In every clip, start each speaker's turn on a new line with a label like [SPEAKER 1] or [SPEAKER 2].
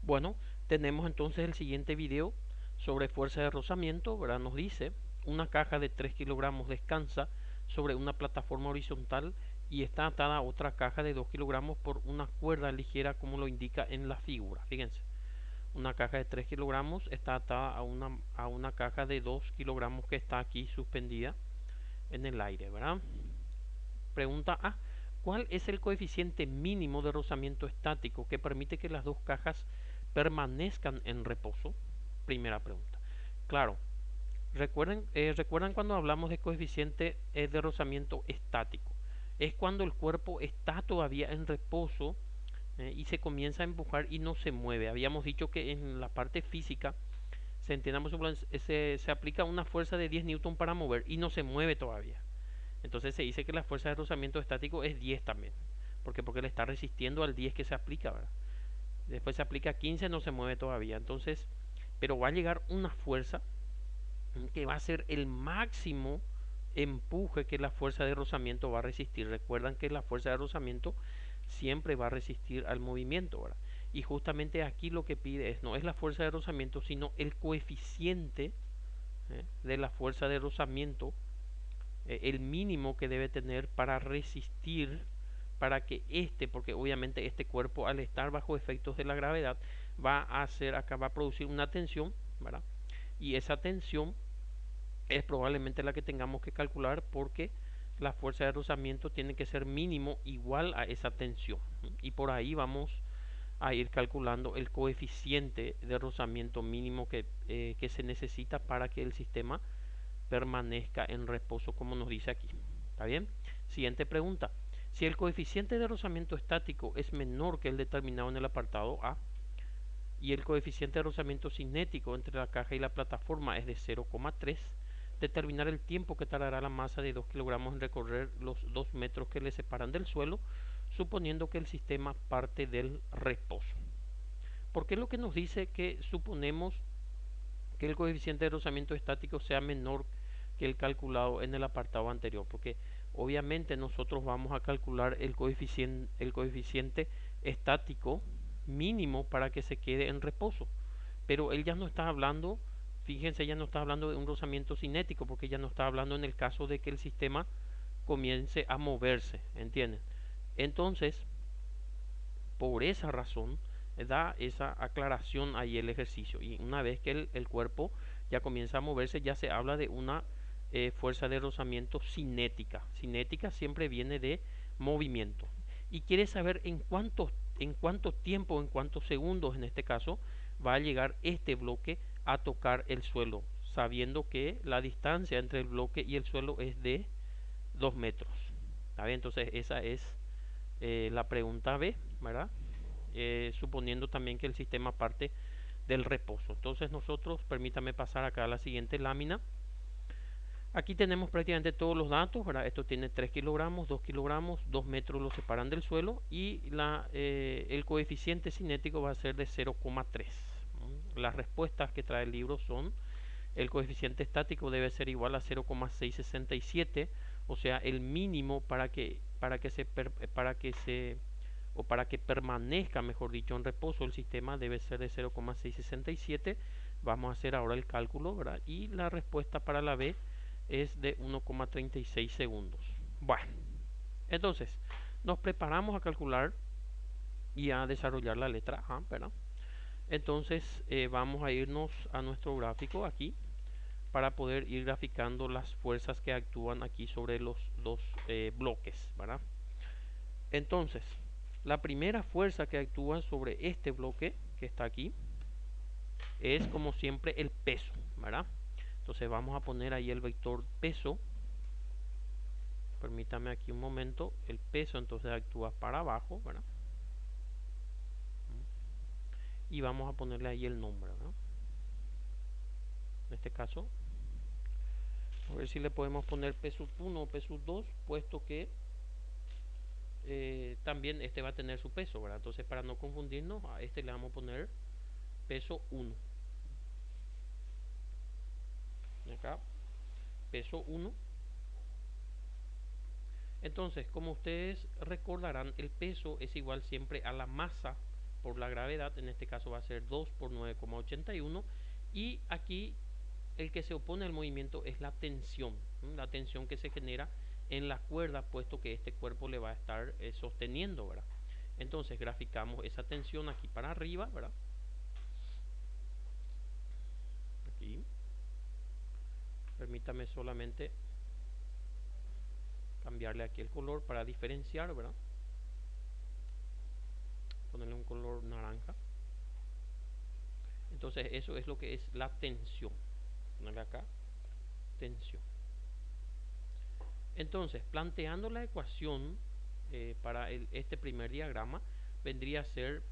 [SPEAKER 1] Bueno, tenemos entonces el siguiente video sobre fuerza de rozamiento, ¿verdad? Nos dice, una caja de 3 kilogramos descansa sobre una plataforma horizontal y está atada a otra caja de 2 kilogramos por una cuerda ligera como lo indica en la figura. Fíjense, una caja de 3 kilogramos está atada a una caja de 2 kilogramos que está aquí suspendida en el aire, ¿verdad? Pregunta A. ¿Cuál es el coeficiente mínimo de rozamiento estático que permite que las dos cajas permanezcan en reposo? Primera pregunta. Claro, recuerdan cuando hablamos de coeficiente de rozamiento estático. Es cuando el cuerpo está todavía en reposo y se comienza a empujar y no se mueve. Habíamos dicho que en la parte física se aplica una fuerza de 10 newton para mover y no se mueve todavía. Entonces se dice que la fuerza de rozamiento estático es 10 también. ¿Por qué? Porque le está resistiendo al 10 que se aplica, ¿verdad? Después se aplica 15, no se mueve todavía. Entonces, pero va a llegar una fuerza que va a ser el máximo empuje que la fuerza de rozamiento va a resistir. Recuerdan que la fuerza de rozamiento siempre va a resistir al movimiento, ¿verdad? Y justamente aquí lo que pide es no es la fuerza de rozamiento, sino el coeficiente de la fuerza de rozamiento, el mínimo que debe tener para resistir, para que porque obviamente este cuerpo al estar bajo efectos de la gravedad va a hacer acá, va a producir una tensión, ¿verdad? Y esa tensión es probablemente la que tengamos que calcular porque la fuerza de rozamiento tiene que ser mínimo igual a esa tensión. Y por ahí vamos a ir calculando el coeficiente de rozamiento mínimo que se necesita para que el sistema permanezca en reposo como nos dice aquí. ¿Está bien? Siguiente pregunta. Si el coeficiente de rozamiento estático es menor que el determinado en el apartado A y el coeficiente de rozamiento cinético entre la caja y la plataforma es de 0,3, determinar el tiempo que tardará la masa de 2 kilogramos en recorrer los 2 metros que le separan del suelo, suponiendo que el sistema parte del reposo. ¿Por qué es lo que nos dice que suponemos que el coeficiente de rozamiento estático sea menor que el calculado en el apartado anterior? Porque obviamente nosotros vamos a calcular el coeficiente estático mínimo para que se quede en reposo, pero él ya no está hablando, fíjense, ya no está hablando de un rozamiento cinético, porque ya no está hablando en el caso de que el sistema comience a moverse, ¿entienden? Entonces, por esa razón, da esa aclaración ahí el ejercicio. Y una vez que el cuerpo ya comienza a moverse, ya se habla de una fuerza de rozamiento cinética. Cinética siempre viene de movimiento. Y quiere saber en cuánto tiempo, en cuántos segundos en este caso, va a llegar este bloque a tocar el suelo, sabiendo que la distancia entre el bloque y el suelo es de 2 metros. ¿Está bien? Entonces esa es la pregunta B, ¿verdad? Suponiendo también que el sistema parte del reposo. Entonces nosotros, permítame pasar acá a la siguiente lámina. Aquí tenemos prácticamente todos los datos, ¿verdad? Esto tiene 3 kilogramos, 2 kilogramos, 2 metros lo separan del suelo y el coeficiente cinético va a ser de 0,3. Las respuestas que trae el libro son: el coeficiente estático debe ser igual a 0,667, o sea, el mínimo para que se o para que permanezca, mejor dicho, en reposo el sistema debe ser de 0,667. Vamos a hacer ahora el cálculo, ¿verdad? Y la respuesta para la B es de 1,36 segundos. Bueno, entonces nos preparamos a calcular y a desarrollar la letra A, ¿verdad? Entonces vamos a irnos a nuestro gráfico aquí para poder ir graficando las fuerzas que actúan aquí sobre los dos bloques, ¿verdad? Entonces, la primera fuerza que actúa sobre este bloque que está aquí es, como siempre, el peso, ¿verdad? Entonces vamos a poner ahí el vector peso. Permítame aquí un momento. El peso entonces actúa para abajo, ¿verdad? Y vamos a ponerle ahí el nombre, ¿verdad? En este caso, a ver si le podemos poner peso 1 o peso 2, puesto que también este va a tener su peso, ¿verdad? Entonces, para no confundirnos, a este le vamos a poner peso 1. Acá, peso 1. Entonces, como ustedes recordarán, el peso es igual siempre a la masa por la gravedad, en este caso va a ser 2 por 9,81, y aquí el que se opone al movimiento es la tensión, la tensión que se genera en la cuerda, puesto que este cuerpo le va a estar sosteniendo, ¿verdad? Entonces graficamos esa tensión aquí para arriba, ¿verdad? Aquí. Permítame solamente cambiarle aquí el color para diferenciar, ¿verdad? Ponerle un color naranja. Entonces eso es lo que es la tensión. Ponerle acá, tensión. Entonces, planteando la ecuación para este primer diagrama, vendría a ser,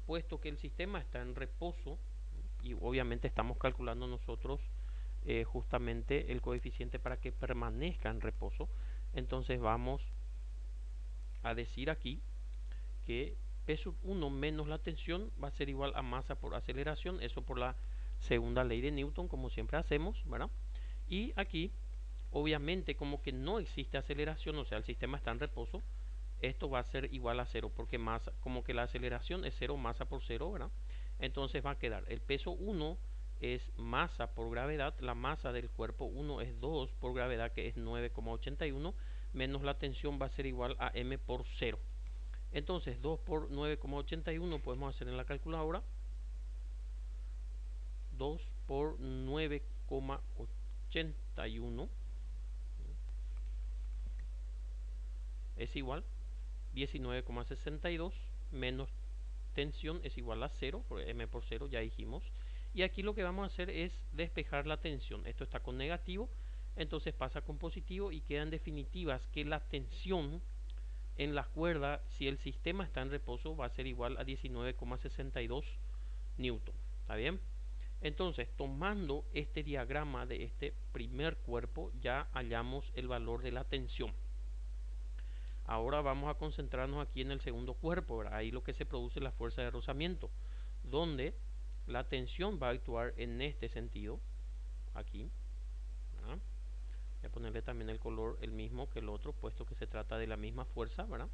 [SPEAKER 1] puesto que el sistema está en reposo, y obviamente estamos calculando nosotros justamente el coeficiente para que permanezca en reposo, entonces vamos a decir aquí que P sub 1 menos la tensión va a ser igual a masa por aceleración, eso por la segunda ley de Newton, como siempre hacemos, ¿verdad? Y aquí, obviamente, como que no existe aceleración, o sea, el sistema está en reposo, esto va a ser igual a 0, porque masa, como que la aceleración es 0, masa por 0, ¿verdad? Entonces va a quedar, el peso 1 es masa por gravedad, la masa del cuerpo 1 es 2 por gravedad, que es 9,81, menos la tensión va a ser igual a m por 0. Entonces 2 por 9,81 podemos hacer en la calculadora. 2 por 9,81 es igual 19,62 menos tensión es igual a 0, porque m por 0 ya dijimos. Y aquí lo que vamos a hacer es despejar la tensión. Esto está con negativo, entonces pasa con positivo y quedan definitivas que la tensión en la cuerda, si el sistema está en reposo, va a ser igual a 19,62 newton. ¿Está bien? Entonces, tomando este diagrama de este primer cuerpo, ya hallamos el valor de la tensión. Ahora vamos a concentrarnos aquí en el segundo cuerpo, ¿verdad? Ahí lo que se produce es la fuerza de rozamiento, donde la tensión va a actuar en este sentido, aquí, ¿verdad? Voy a ponerle también el color el mismo que el otro, puesto que se trata de la misma fuerza, ¿verdad?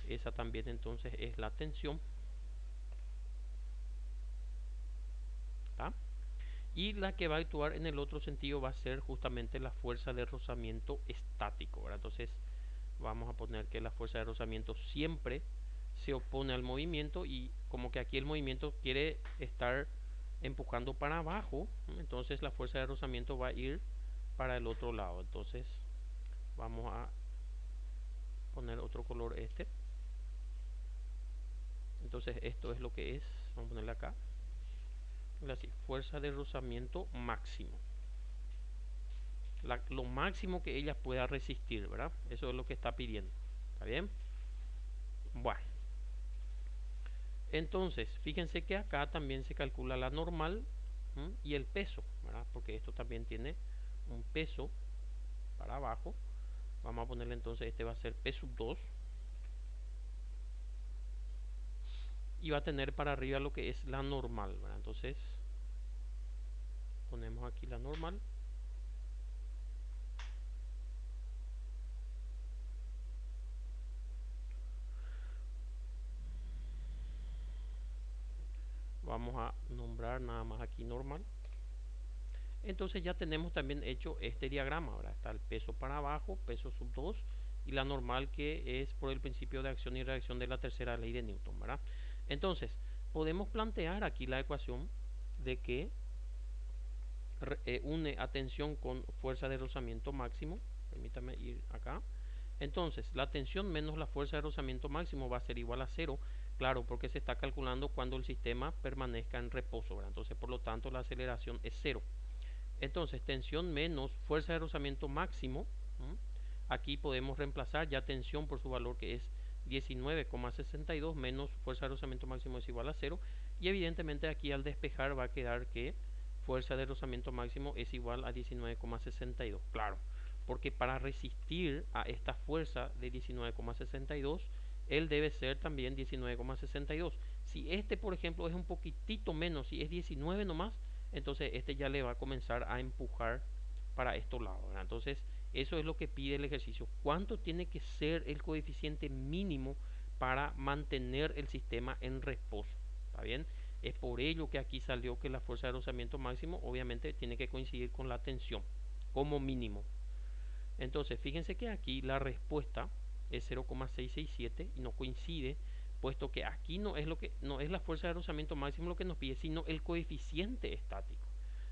[SPEAKER 1] Esa también entonces es la tensión, ¿tá? Y la que va a actuar en el otro sentido va a ser justamente la fuerza de rozamiento estático, ¿verdad? Entonces vamos a poner que la fuerza de rozamiento siempre se opone al movimiento, y como que aquí el movimiento quiere estar empujando para abajo, entonces la fuerza de rozamiento va a ir para el otro lado. Entonces vamos a poner otro color este. Entonces esto es lo que es, vamos a ponerle acá, así, fuerza de rozamiento máximo. Lo máximo que ella pueda resistir, ¿verdad? Eso es lo que está pidiendo. ¿Está bien? Bueno. Entonces, fíjense que acá también se calcula la normal y el peso, ¿verdad? Porque esto también tiene un peso para abajo. Vamos a ponerle entonces, este va a ser P sub 2. Y va a tener para arriba lo que es la normal, ¿verdad? Entonces, ponemos aquí la normal. Vamos a nombrar nada más aquí normal. Entonces ya tenemos también hecho este diagrama, ¿verdad? Está el peso para abajo, peso sub 2, y la normal, que es por el principio de acción y reacción de la tercera ley de Newton, ¿verdad? Entonces, podemos plantear aquí la ecuación de que une a tensión con fuerza de rozamiento máximo. Permítame ir acá. Entonces, la tensión menos la fuerza de rozamiento máximo va a ser igual a 0. Claro, porque se está calculando cuando el sistema permanezca en reposo, ¿verdad? Entonces, por lo tanto, la aceleración es 0. Entonces, tensión menos fuerza de rozamiento máximo. Aquí podemos reemplazar ya tensión por su valor, que es 19,62, menos fuerza de rozamiento máximo es igual a 0. Y evidentemente aquí al despejar va a quedar que fuerza de rozamiento máximo es igual a 19,62. Claro, porque para resistir a esta fuerza de 19,62, él debe ser también 19,62. Si este, por ejemplo, es un poquitito menos, si es 19 nomás, entonces este ya le va a comenzar a empujar para estos lados, ¿verdad? Entonces eso es lo que pide el ejercicio. ¿Cuánto tiene que ser el coeficiente mínimo para mantener el sistema en reposo. ¿Está bien? Es por ello que aquí salió que la fuerza de rozamiento máximo obviamente tiene que coincidir con la tensión, como mínimo. Entonces, fíjense que aquí la respuesta es 0,667 y no coincide, puesto que aquí no es la fuerza de rozamiento máximo lo que nos pide, sino el coeficiente estático.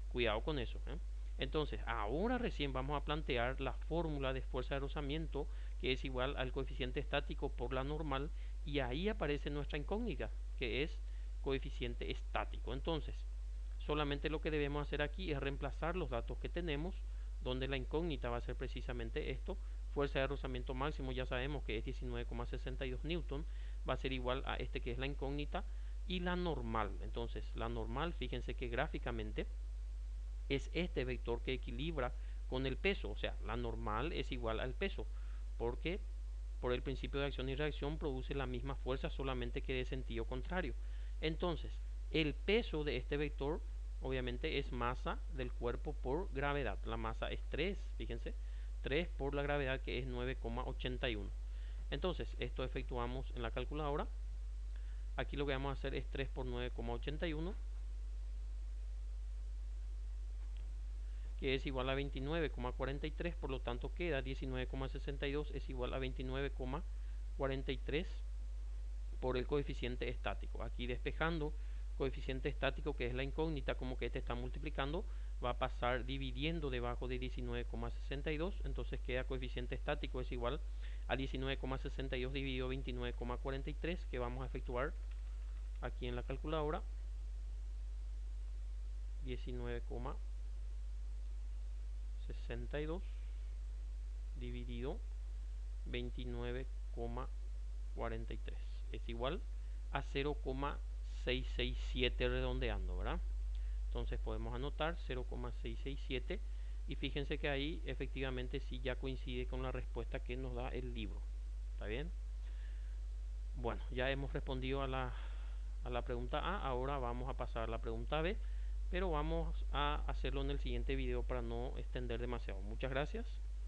[SPEAKER 1] Cuidado con eso, ¿eh? Entonces, ahora recién vamos a plantear la fórmula de fuerza de rozamiento, que es igual al coeficiente estático por la normal, y ahí aparece nuestra incógnita, que es coeficiente estático. Entonces, solamente lo que debemos hacer aquí es reemplazar los datos que tenemos, donde la incógnita va a ser precisamente esto. Fuerza de rozamiento máximo ya sabemos que es 19,62 newton, va a ser igual a este que es la incógnita, y la normal. Entonces, la normal, fíjense que gráficamente es este vector que equilibra con el peso, o sea, la normal es igual al peso, porque por el principio de acción y reacción produce la misma fuerza, solamente que de sentido contrario. Entonces, el peso de este vector obviamente es masa del cuerpo por gravedad. La masa es 3, fíjense, 3 por la gravedad, que es 9,81. Entonces, esto efectuamos en la calculadora. Aquí lo que vamos a hacer es 3 por 9,81, que es igual a 29,43, por lo tanto queda 19,62 es igual a 29,43 por el coeficiente estático. Aquí despejando coeficiente estático, que es la incógnita, como que este está multiplicando, va a pasar dividiendo debajo de 19,62, entonces queda coeficiente estático es igual a 19,62 dividido 29,43, que vamos a efectuar aquí en la calculadora. 19,62 dividido 29,43 es igual a 0,667 redondeando, ¿verdad? Entonces podemos anotar 0,667 y fíjense que ahí efectivamente sí ya coincide con la respuesta que nos da el libro. ¿Está bien? Bueno, ya hemos respondido a la pregunta A, ahora vamos a pasar a la pregunta B, pero vamos a hacerlo en el siguiente video para no extender demasiado. Muchas gracias.